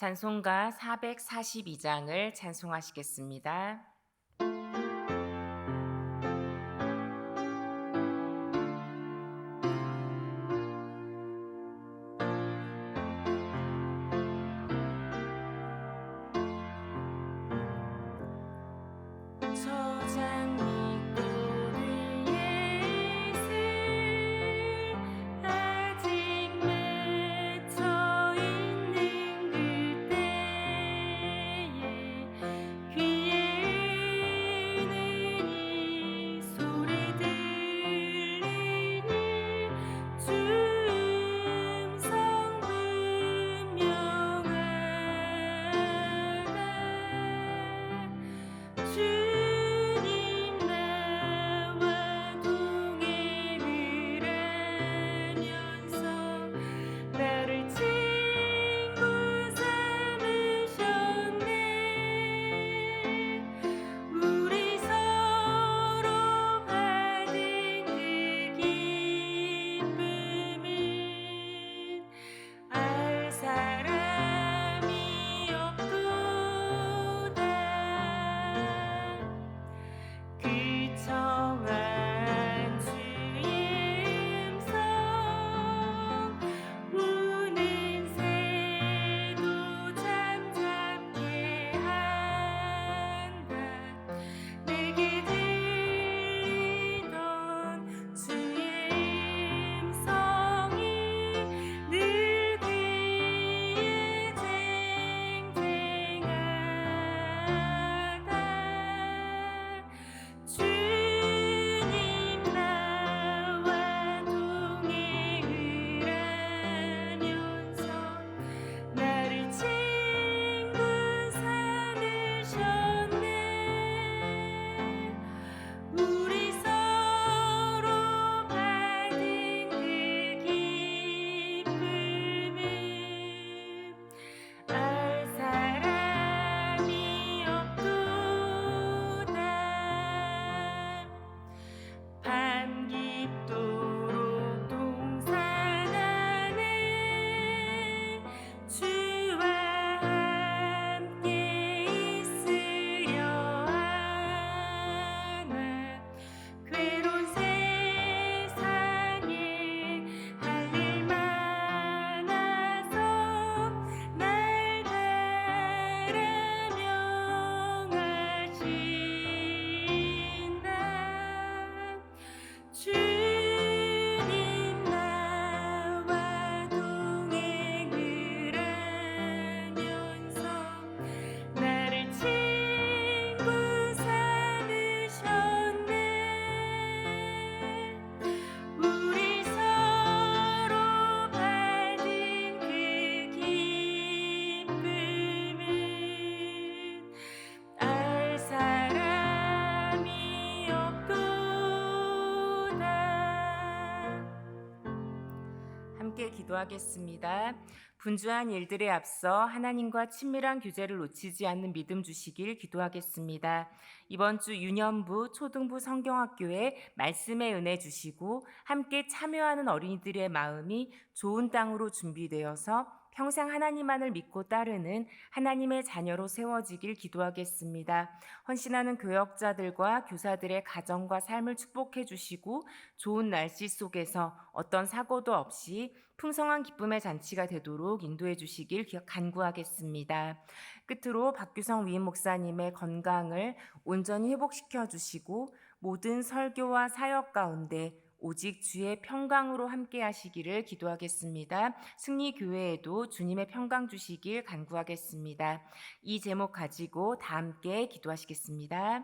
찬송가 442장을 찬송하시겠습니다. 함께 기도하겠습니다. 분주한 일들에 앞서 하나님과 친밀한 교제를 놓치지 않는 믿음 주시길 기도하겠습니다. 이번 주 유년부 초등부 성경학교에 말씀의 은혜 주시고 함께 참여하는 어린이들의 마음이 좋은 땅으로 준비되어서 평생 하나님만을 믿고 따르는 하나님의 자녀로 세워지길 기도하겠습니다. 헌신하는 교역자들과 교사들의 가정과 삶을 축복해 주시고 좋은 날씨 속에서 어떤 사고도 없이 풍성한 기쁨의 잔치가 되도록 인도해 주시길 간구하겠습니다. 끝으로 박규성 위임 목사님의 건강을 온전히 회복시켜 주시고 모든 설교와 사역 가운데 오직 주의 평강으로 함께 하시기를 기도하겠습니다. 승리교회에도 주님의 평강 주시길 간구하겠습니다. 이 제목 가지고 다 함께 기도하시겠습니다.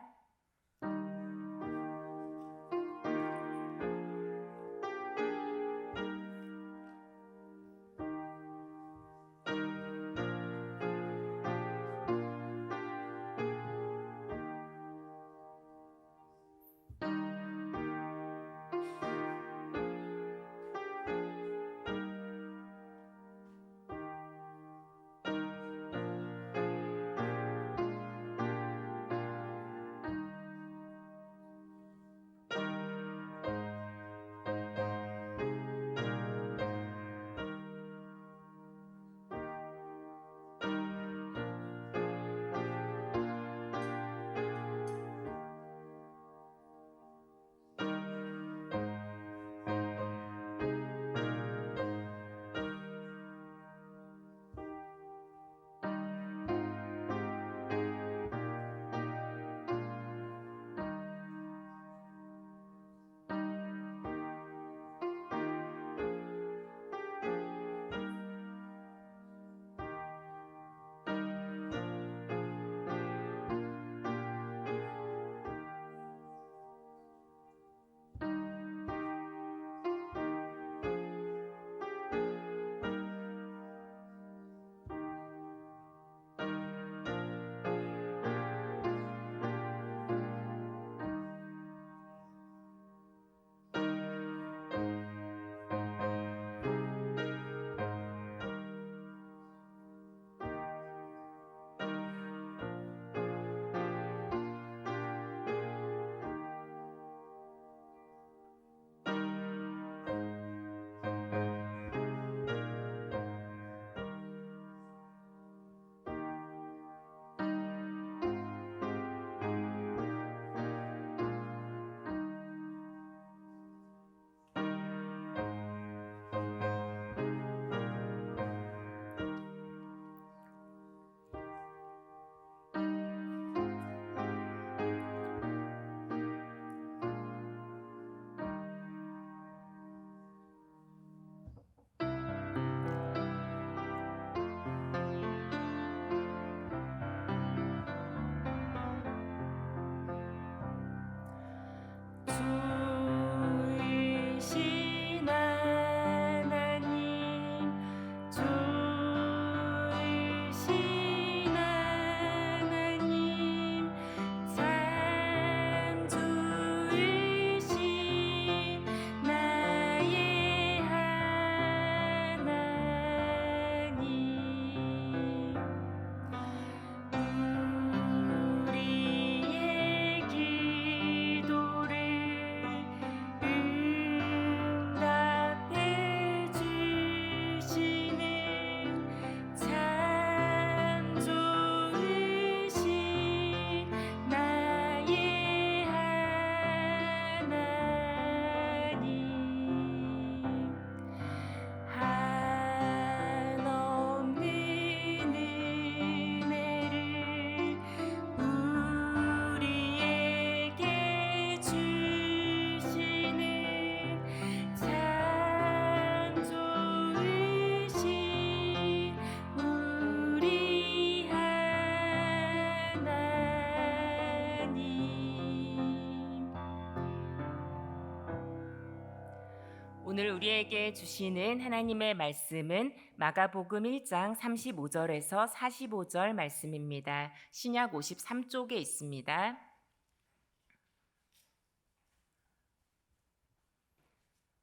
오늘 우리에게 주시는 하나님의 말씀은 마가복음 1장 35절에서 45절 말씀입니다. 신약 53쪽에 있습니다.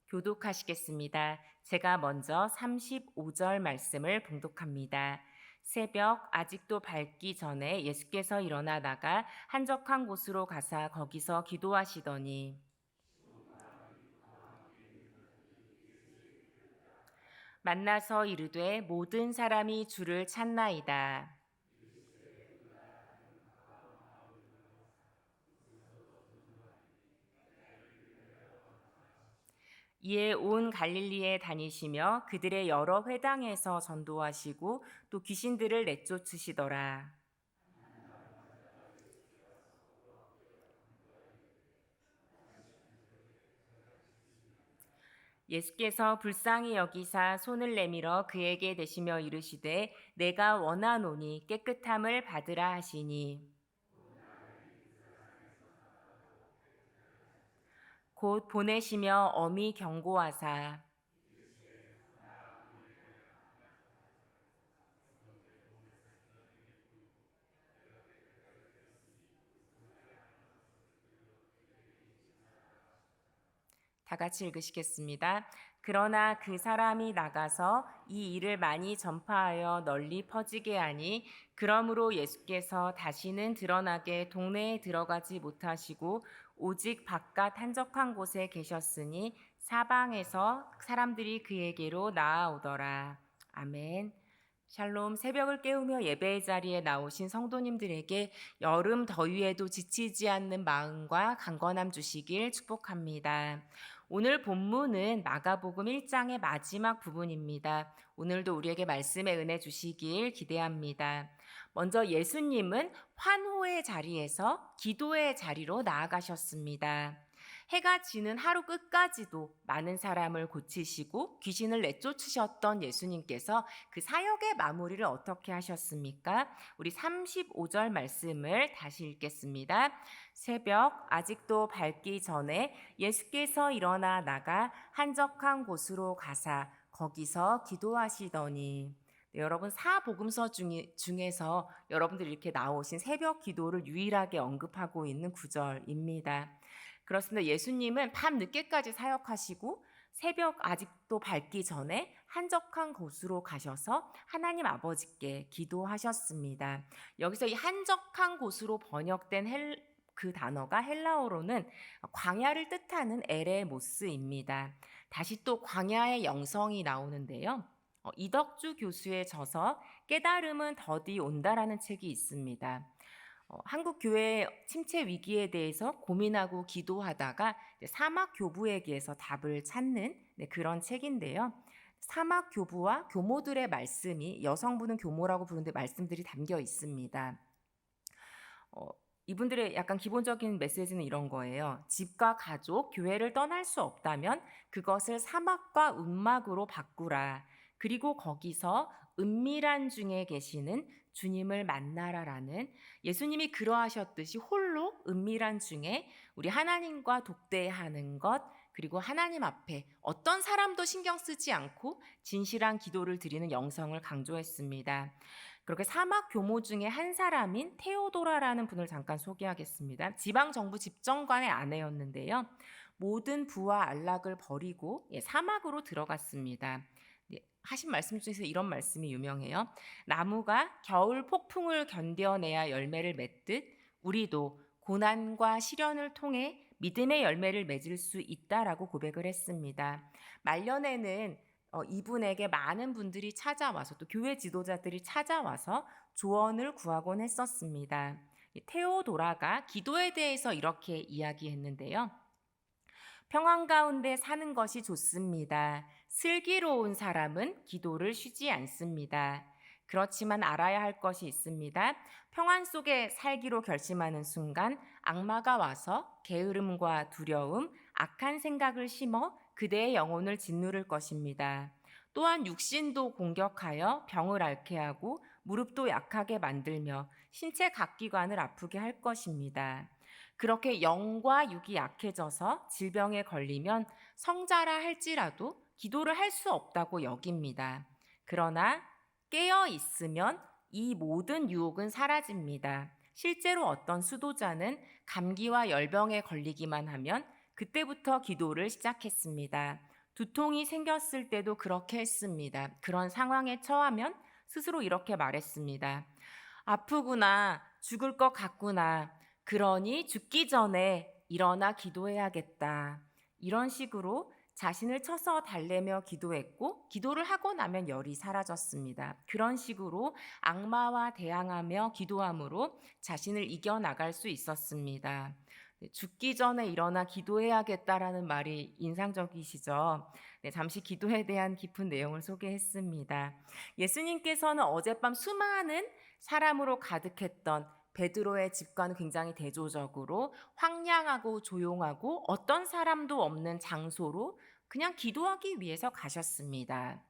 교독하시겠습니다. 제가 먼저 35절 말씀을 봉독합니다. 새벽 아직도 밝기 전에 예수께서 일어나 나가 한적한 곳으로 가사 거기서 기도하시더니 만나서 이르되 모든 사람이 주를 찾나이다. 이에 온 갈릴리에 다니시며 그들의 여러 회당에서 전도하시고 또 귀신들을 내쫓으시더라. 예수께서 불쌍히 여기사 손을 내밀어 그에게 대시며 이르시되 내가 원하노니 깨끗함을 받으라 하시니 곧 보내시며 엄히 경고하사 다 같이 읽으시겠습니다. 그러나 그 사람이 나가서 이 일을 많이 전파하여 널리 퍼지게 하니 그러므로 예수께서 다시는 드러나게 동네에 들어가지 못하시고 오직 바깥 한적한 곳에 계셨으니 사방에서 사람들이 그에게로 나아오더라. 아멘. 샬롬. 새벽을 깨우며 예배의 자리에 나오신 성도님들에게 여름 더위에도 지치지 않는 마음과 강건함 주시길 축복합니다. 오늘 본문은 마가복음 1장의 마지막 부분입니다. 오늘도 우리에게 말씀의 은혜 주시길 기대합니다. 먼저 예수님은 환호의 자리에서 기도의 자리로 나아가셨습니다. 해가 지는 하루 끝까지도 많은 사람을 고치시고 귀신을 내쫓으셨던 예수님께서 그 사역의 마무리를 어떻게 하셨습니까? 우리 35절 말씀을 다시 읽겠습니다. 새벽 아직도 밝기 전에 예수께서 일어나 나가 한적한 곳으로 가사 거기서 기도하시더니 네, 여러분 사복음서 중에서 여러분들이 이렇게 나오신 새벽 기도를 유일하게 언급하고 있는 구절입니다. 그렇습니다. 예수님은 밤 늦게까지 사역하시고 새벽 아직도 밝기 전에 한적한 곳으로 가셔서 하나님 아버지께 기도하셨습니다. 여기서 이 한적한 곳으로 번역된 그 단어가 헬라어로는 광야를 뜻하는 에레모스입니다. 다시 또 광야의 영성이 나오는데요. 이덕주 교수의 저서 깨달음은 더디 온다라는 책이 있습니다. 한국 교회 침체 위기에 대해서 고민하고 기도하다가 사막 교부에게서 답을 찾는 그런 책인데요. 사막 교부와 교모들의 말씀이 여성부는 교모라고 부르는데 말씀들이 담겨 있습니다. 이분들의 약간 기본적인 메시지는 이런 거예요. 집과 가족, 교회를 떠날 수 없다면 그것을 사막과 움막으로 바꾸라. 그리고 거기서 은밀한 중에 계시는 주님을 만나라라는 예수님이 그러하셨듯이 홀로 은밀한 중에 우리 하나님과 독대하는 것 그리고 하나님 앞에 어떤 사람도 신경 쓰지 않고 진실한 기도를 드리는 영성을 강조했습니다. 그렇게 사막 교모 중에 한 사람인 테오도라라는 분을 잠깐 소개하겠습니다. 지방정부 집정관의 아내였는데요. 모든 부와 안락을 버리고 사막으로 들어갔습니다. 하신 말씀 중에서 이런 말씀이 유명해요. 나무가 겨울 폭풍을 견뎌내야 열매를 맺듯 우리도 고난과 시련을 통해 믿음의 열매를 맺을 수 있다라고 고백을 했습니다. 말년에는 이분에게 많은 분들이 찾아와서 또 교회 지도자들이 찾아와서 조언을 구하곤 했었습니다. 테오도라가 기도에 대해서 이렇게 이야기했는데요. 평안 가운데 사는 것이 좋습니다. 슬기로운 사람은 기도를 쉬지 않습니다. 그렇지만 알아야 할 것이 있습니다. 평안 속에 살기로 결심하는 순간 악마가 와서 게으름과 두려움, 악한 생각을 심어 그대의 영혼을 짓누를 것입니다. 또한 육신도 공격하여 병을 앓게 하고 무릎도 약하게 만들며 신체 각 기관을 아프게 할 것입니다. 그렇게 영과 육이 약해져서 질병에 걸리면 성자라 할지라도 기도를 할 수 없다고 여깁니다. 그러나 깨어 있으면 이 모든 유혹은 사라집니다. 실제로 어떤 수도자는 감기와 열병에 걸리기만 하면 그때부터 기도를 시작했습니다. 두통이 생겼을 때도 그렇게 했습니다. 그런 상황에 처하면 스스로 이렇게 말했습니다. 아프구나, 죽을 것 같구나. 그러니 죽기 전에 일어나 기도해야겠다. 이런 식으로 자신을 쳐서 달래며 기도했고, 기도를 하고 나면 열이 사라졌습니다. 그런 식으로 악마와 대항하며 기도함으로 자신을 이겨나갈 수 있었습니다. 죽기 전에 일어나 기도해야겠다라는 말이 인상적이시죠? 네, 잠시 기도에 대한 깊은 내용을 소개했습니다. 예수님께서는 어젯밤 수많은 사람으로 가득했던 베드로의 집과는 굉장히 대조적으로 황량하고 조용하고 어떤 사람도 없는 장소로 그냥 기도하기 위해서 가셨습니다.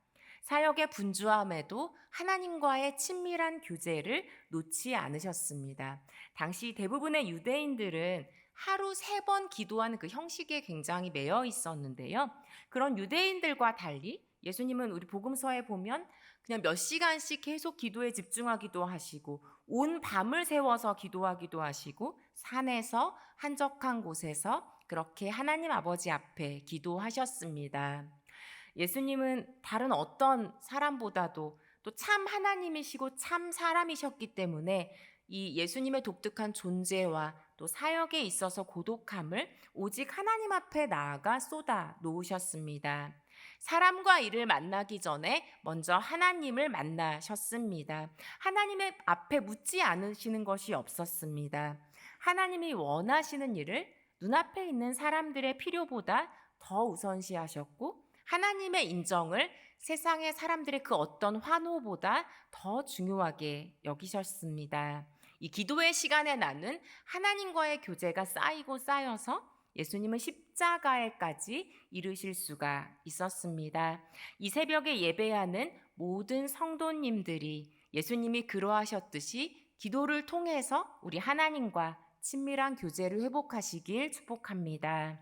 사역의 분주함에도 하나님과의 친밀한 교제를 놓지 않으셨습니다. 당시 대부분의 유대인들은 하루 3번 기도하는 그 형식에 굉장히 매여 있었는데요. 그런 유대인들과 달리 예수님은 우리 복음서에 보면 그냥 몇 시간씩 계속 기도에 집중하기도 하시고 온 밤을 새워서 기도하기도 하시고 산에서 한적한 곳에서 그렇게 하나님 아버지 앞에 기도하셨습니다. 예수님은 다른 어떤 사람보다도 또 참 하나님이시고 참 사람이셨기 때문에 이 예수님의 독특한 존재와 또 사역에 있어서 고독함을 오직 하나님 앞에 나아가 쏟아 놓으셨습니다. 사람과 이를 만나기 전에 먼저 하나님을 만나셨습니다. 하나님의 앞에 묻지 않으시는 것이 없었습니다. 하나님이 원하시는 일을 눈앞에 있는 사람들의 필요보다 더 우선시하셨고 하나님의 인정을 세상의 사람들의 그 어떤 환호보다 더 중요하게 여기셨습니다. 이 기도의 시간에 나는 하나님과의 교제가 쌓이고 쌓여서 예수님은 십자가에까지 이르실 수가 있었습니다. 이 새벽에 예배하는 모든 성도님들이 예수님이 그러하셨듯이 기도를 통해서 우리 하나님과 친밀한 교제를 회복하시길 축복합니다.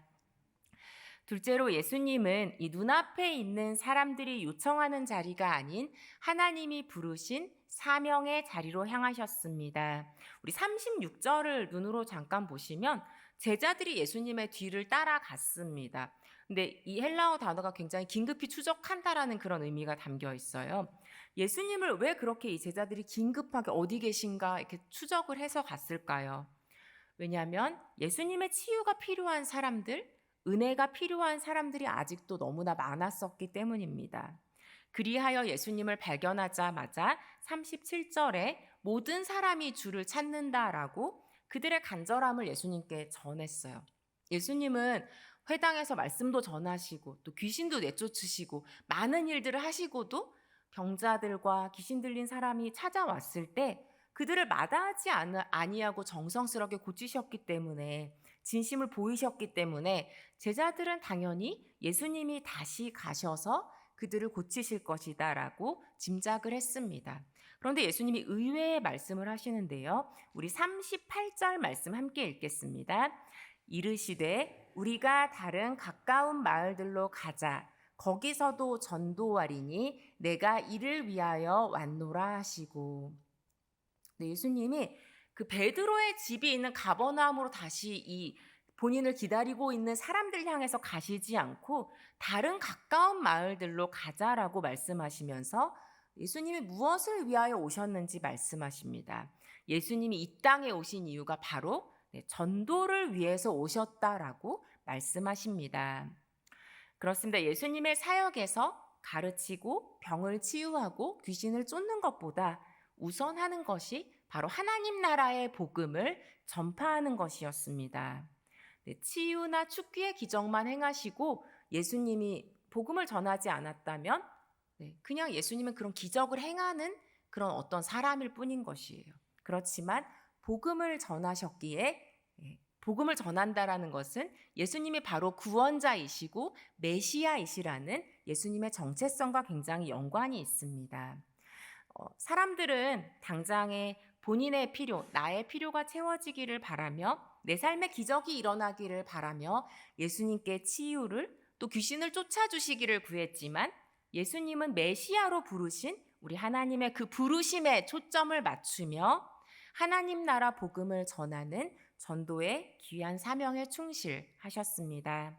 둘째로 예수님은 이 눈앞에 있는 사람들이 요청하는 자리가 아닌 하나님이 부르신 사명의 자리로 향하셨습니다. 우리 36절을 눈으로 잠깐 보시면 제자들이 예수님의 뒤를 따라갔습니다. 근데 이 헬라어 단어가 굉장히 긴급히 추적한다라는 그런 의미가 담겨 있어요. 예수님을 왜 그렇게 이 제자들이 긴급하게 어디 계신가 이렇게 추적을 해서 갔을까요? 왜냐하면 예수님의 치유가 필요한 사람들, 은혜가 필요한 사람들이 아직도 너무나 많았었기 때문입니다. 그리하여 예수님을 발견하자마자 37절에 모든 사람이 주를 찾는다라고 그들의 간절함을 예수님께 전했어요. 예수님은 회당에서 말씀도 전하시고 또 귀신도 내쫓으시고 많은 일들을 하시고도 병자들과 귀신 들린 사람이 찾아왔을 때 그들을 마다하지 아니하고 정성스럽게 고치셨기 때문에 진심을 보이셨기 때문에 제자들은 당연히 예수님이 다시 가셔서 그들을 고치실 것이다라고 짐작을 했습니다. 그런데 예수님이 의외의 말씀을 하시는데요. 우리 38절 말씀 함께 읽겠습니다. 이르시되 우리가 다른 가까운 마을들로 가자. 거기서도 전도하리니 내가 이를 위하여 왔노라 하시고. 네, 예수님이 그 베드로의 집이 있는 가버나움으로 다시 이 본인을 기다리고 있는 사람들 향해서 가시지 않고 다른 가까운 마을들로 가자라고 말씀하시면서 예수님이 무엇을 위하여 오셨는지 말씀하십니다. 예수님이 이 땅에 오신 이유가 바로 전도를 위해서 오셨다라고 말씀하십니다. 그렇습니다. 예수님의 사역에서 가르치고 병을 치유하고 귀신을 쫓는 것보다 우선하는 것이 바로 하나님 나라의 복음을 전파하는 것이었습니다. 치유나 축기의 기적만 행하시고 예수님이 복음을 전하지 않았다면 그냥 예수님은 그런 기적을 행하는 그런 어떤 사람일 뿐인 것이에요. 그렇지만 복음을 전하셨기에 복음을 전한다라는 것은 예수님이 바로 구원자이시고 메시아이시라는 예수님의 정체성과 굉장히 연관이 있습니다. 사람들은 당장에 본인의 필요, 나의 필요가 채워지기를 바라며 내 삶에 기적이 일어나기를 바라며 예수님께 치유를 또 귀신을 쫓아주시기를 구했지만 예수님은 메시아로 부르신 우리 하나님의 그 부르심에 초점을 맞추며 하나님 나라 복음을 전하는 전도의 귀한 사명에 충실하셨습니다.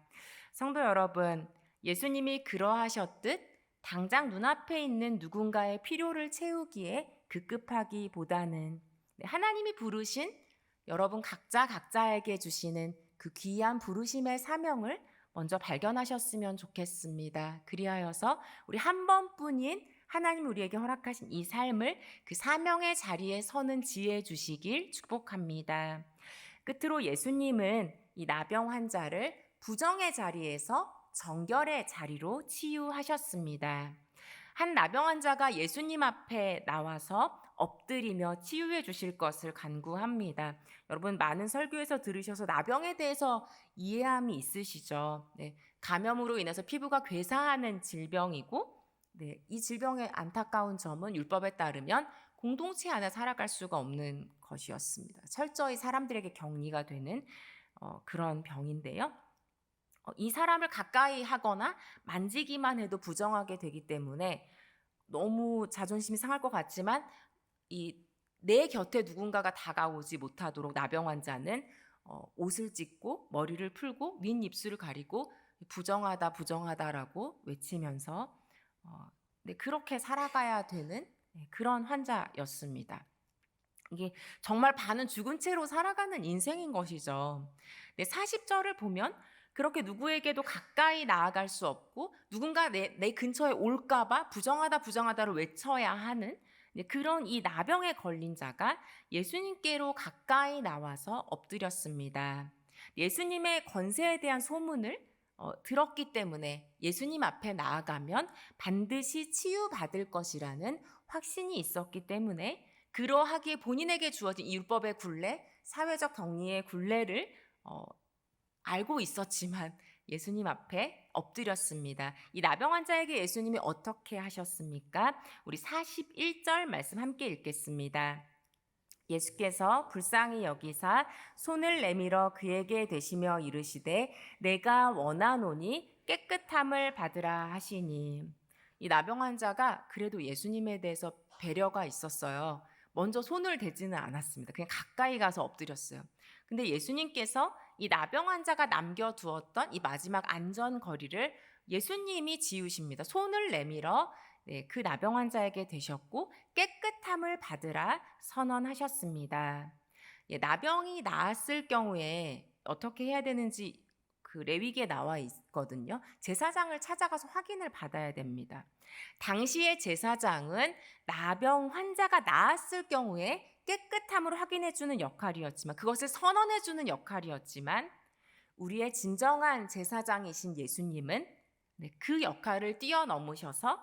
성도 여러분, 예수님이 그러하셨듯 당장 눈앞에 있는 누군가의 필요를 채우기에 급급하기보다는 하나님이 부르신 여러분 각자에게 주시는 그 귀한 부르심의 사명을 먼저 발견하셨으면 좋겠습니다. 그리하여서 우리 한 번뿐인 하나님 우리에게 허락하신 이 삶을 그 사명의 자리에 서는 지혜 주시길 축복합니다. 끝으로 예수님은 이 나병 환자를 부정의 자리에서 정결의 자리로 치유하셨습니다. 한 나병 환자가 예수님 앞에 나와서 엎드리며 치유해 주실 것을 간구합니다. 여러분 많은 설교에서 들으셔서 나병에 대해서 이해함이 있으시죠? 네, 감염으로 인해서 피부가 괴사하는 질병이고 네, 이 질병의 안타까운 점은 율법에 따르면 공동체 안에 살아갈 수가 없는 것이었습니다. 철저히 사람들에게 격리가 되는 그런 병인데요. 이 사람을 가까이 하거나 만지기만 해도 부정하게 되기 때문에 너무 자존심이 상할 것 같지만 내 곁에 누군가가 다가오지 못하도록 나병 환자는 옷을 찢고 머리를 풀고 민 입술을 가리고 부정하다라고 외치면서 그렇게 살아가야 되는 그런 환자였습니다. 이게 정말 반은 죽은 채로 살아가는 인생인 것이죠. 40절을 보면 그렇게 누구에게도 가까이 나아갈 수 없고 누군가 내 근처에 올까봐 부정하다를 외쳐야 하는 그런 이 나병에 걸린 자가 예수님께로 가까이 나와서 엎드렸습니다. 예수님의 권세에 대한 소문을 들었기 때문에 예수님 앞에 나아가면 반드시 치유받을 것이라는 확신이 있었기 때문에 그러하기에 본인에게 주어진 이 율법의 굴레, 사회적 격리의 굴레를 알고 있었지만 예수님 앞에 엎드렸습니다. 이 나병 환자에게 예수님이 어떻게 하셨습니까? 우리 41절 말씀 함께 읽겠습니다. 예수께서 불쌍히 여기사 손을 내밀어 그에게 대시며 이르시되 내가 원하노니 깨끗함을 받으라 하시니. 이 나병 환자가 그래도 예수님에 대해서 배려가 있었어요. 먼저 손을 대지는 않았습니다. 그냥 가까이 가서 엎드렸어요. 근데 예수님께서 이 나병 환자가 남겨두었던 이 마지막 안전거리를 예수님이 지우십니다. 손을 내밀어 그 나병 환자에게 대셨고 깨끗함을 받으라 선언하셨습니다. 나병이 나았을 경우에 어떻게 해야 되는지 그 레위기에 나와 있거든요. 제사장을 찾아가서 확인을 받아야 됩니다. 당시의 제사장은 나병 환자가 나았을 경우에 깨끗함으로 확인해주는 역할이었지만 그것을 선언해주는 역할이었지만 우리의 진정한 제사장이신 예수님은 그 역할을 뛰어넘으셔서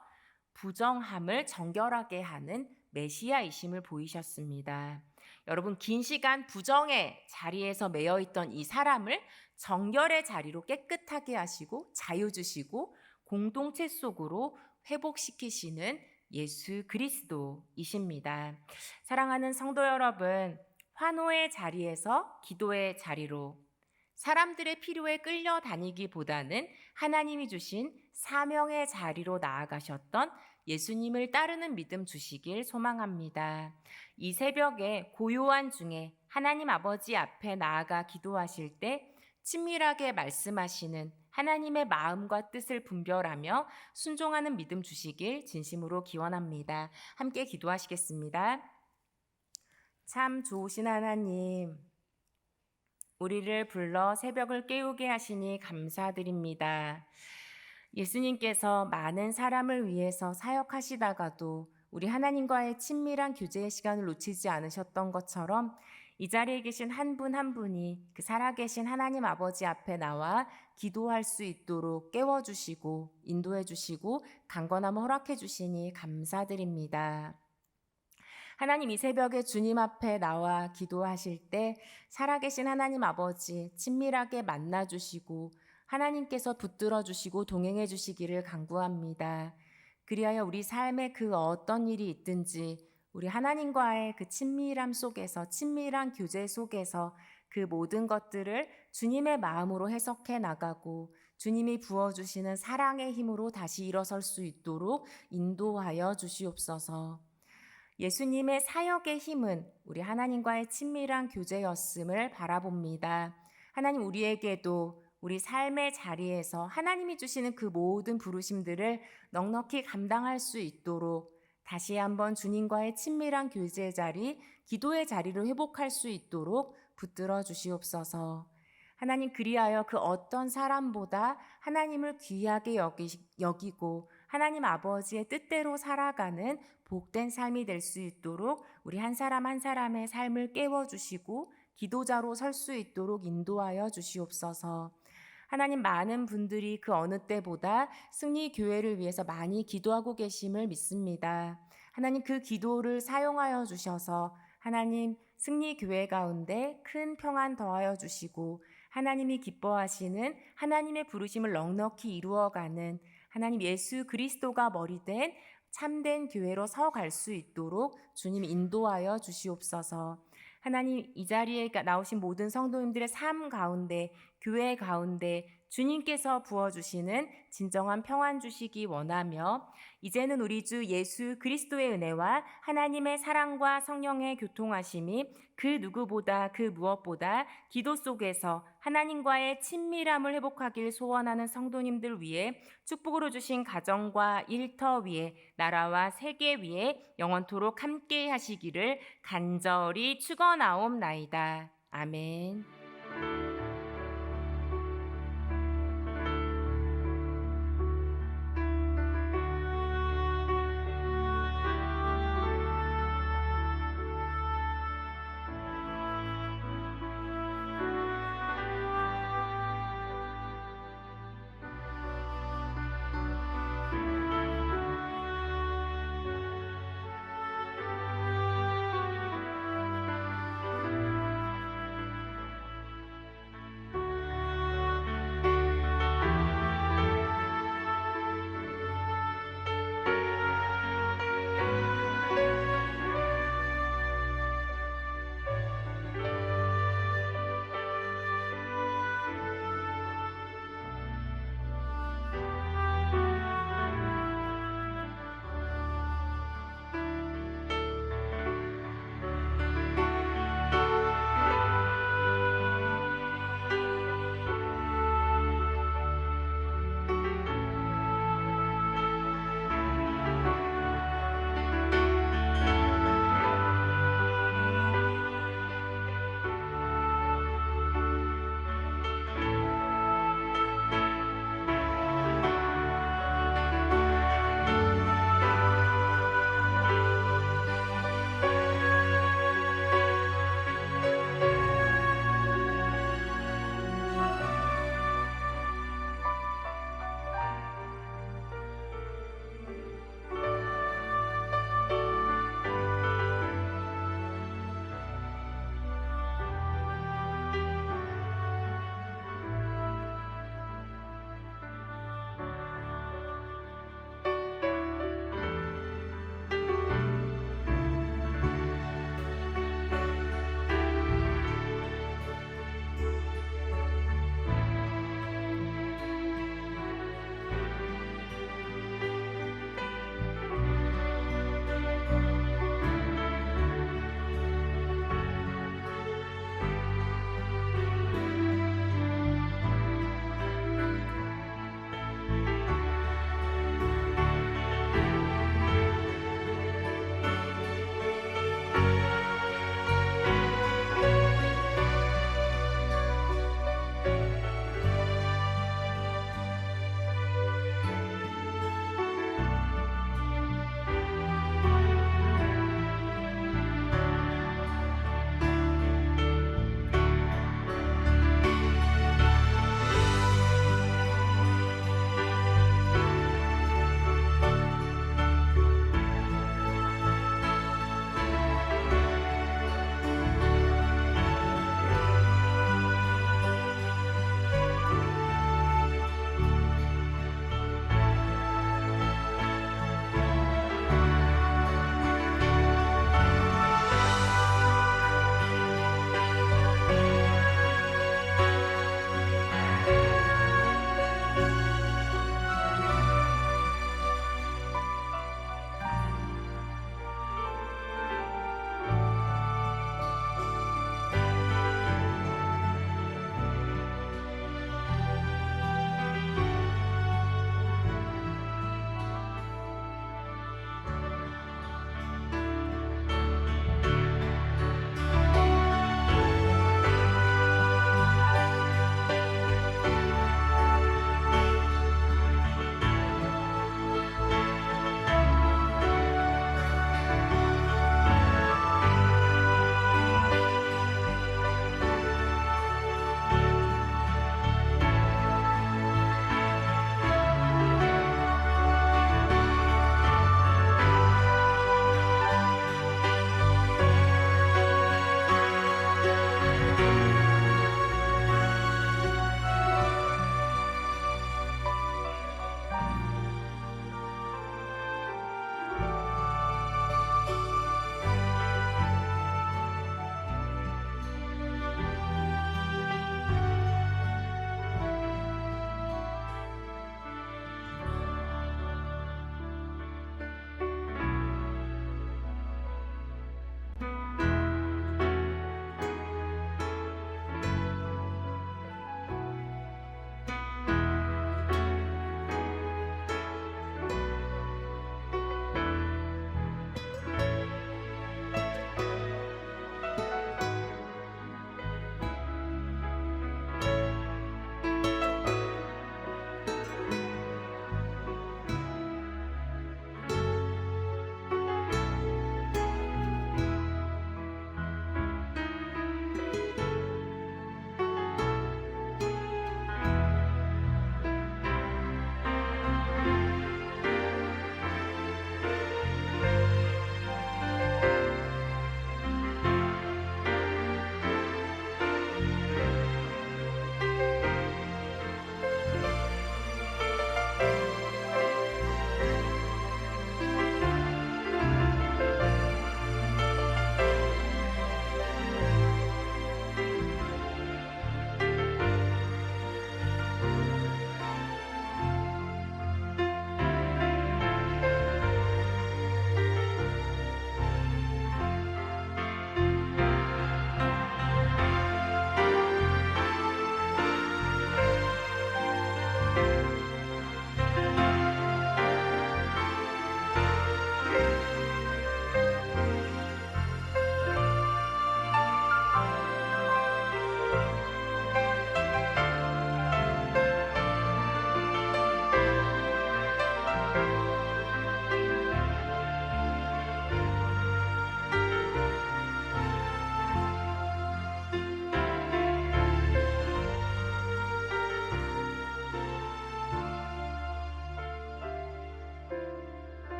부정함을 정결하게 하는 메시아이심을 보이셨습니다. 여러분 긴 시간 부정의 자리에서 매여있던 이 사람을 정결의 자리로 깨끗하게 하시고 자유 주시고 공동체 속으로 회복시키시는 예수 그리스도이십니다. 사랑하는 성도 여러분, 환호의 자리에서 기도의 자리로 사람들의 필요에 끌려다니기보다는 하나님이 주신 사명의 자리로 나아가셨던 예수님을 따르는 믿음 주시길 소망합니다. 이 새벽에 고요한 중에 하나님 아버지 앞에 나아가 기도하실 때 친밀하게 말씀하시는 하나님의 마음과 뜻을 분별하며 순종하는 믿음 주시길 진심으로 기원합니다. 함께 기도하시겠습니다. 참 좋으신 하나님, 우리를 불러 새벽을 깨우게 하시니 감사드립니다. 예수님께서 많은 사람을 위해서 사역하시다가도 우리 하나님과의 친밀한 교제의 시간을 놓치지 않으셨던 것처럼 이 자리에 계신 한 분 한 분이 그 살아계신 하나님 아버지 앞에 나와 기도할 수 있도록 깨워주시고 인도해주시고 강건함을 허락해주시니 감사드립니다. 하나님 이 새벽에 주님 앞에 나와 기도하실 때 살아계신 하나님 아버지 친밀하게 만나주시고 하나님께서 붙들어 주시고 동행해 주시기를 간구합니다. 그리하여 우리 삶에 그 어떤 일이 있든지 우리 하나님과의 그 친밀함 속에서 친밀한 교제 속에서 그 모든 것들을 주님의 마음으로 해석해 나가고 주님이 부어주시는 사랑의 힘으로 다시 일어설 수 있도록 인도하여 주시옵소서. 예수님의 사역의 힘은 우리 하나님과의 친밀한 교제였음을 바라봅니다. 하나님, 우리에게도 우리 삶의 자리에서 하나님이 주시는 그 모든 부르심들을 넉넉히 감당할 수 있도록 다시 한번 주님과의 친밀한 교제 자리, 기도의 자리를 회복할 수 있도록 붙들어 주시옵소서. 하나님, 그리하여 그 어떤 사람보다 하나님을 귀하게 여기고 하나님 아버지의 뜻대로 살아가는 복된 삶이 될 수 있도록 우리 한 사람 한 사람의 삶을 깨워주시고 기도자로 설 수 있도록 인도하여 주시옵소서. 하나님, 많은 분들이 그 어느 때보다 승리 교회를 위해서 많이 기도하고 계심을 믿습니다. 하나님, 그 기도를 사용하여 주셔서 하나님 승리 교회 가운데 큰 평안 더하여 주시고 하나님이 기뻐하시는 하나님의 부르심을 넉넉히 이루어가는 하나님 예수 그리스도가 머리된 참된 교회로 서갈 수 있도록 주님 인도하여 주시옵소서. 하나님, 이 자리에 나오신 모든 성도님들의 삶 가운데, 교회 가운데 주님께서 부어주시는 진정한 평안 주시기 원하며, 이제는 우리 주 예수 그리스도의 은혜와 하나님의 사랑과 성령의 교통하심이 그 누구보다 그 무엇보다 기도 속에서 하나님과의 친밀함을 회복하길 소원하는 성도님들 위해 축복으로 주신 가정과 일터 위에 나라와 세계 위에 영원토록 함께 하시기를 간절히 축원하옵나이다. 아멘.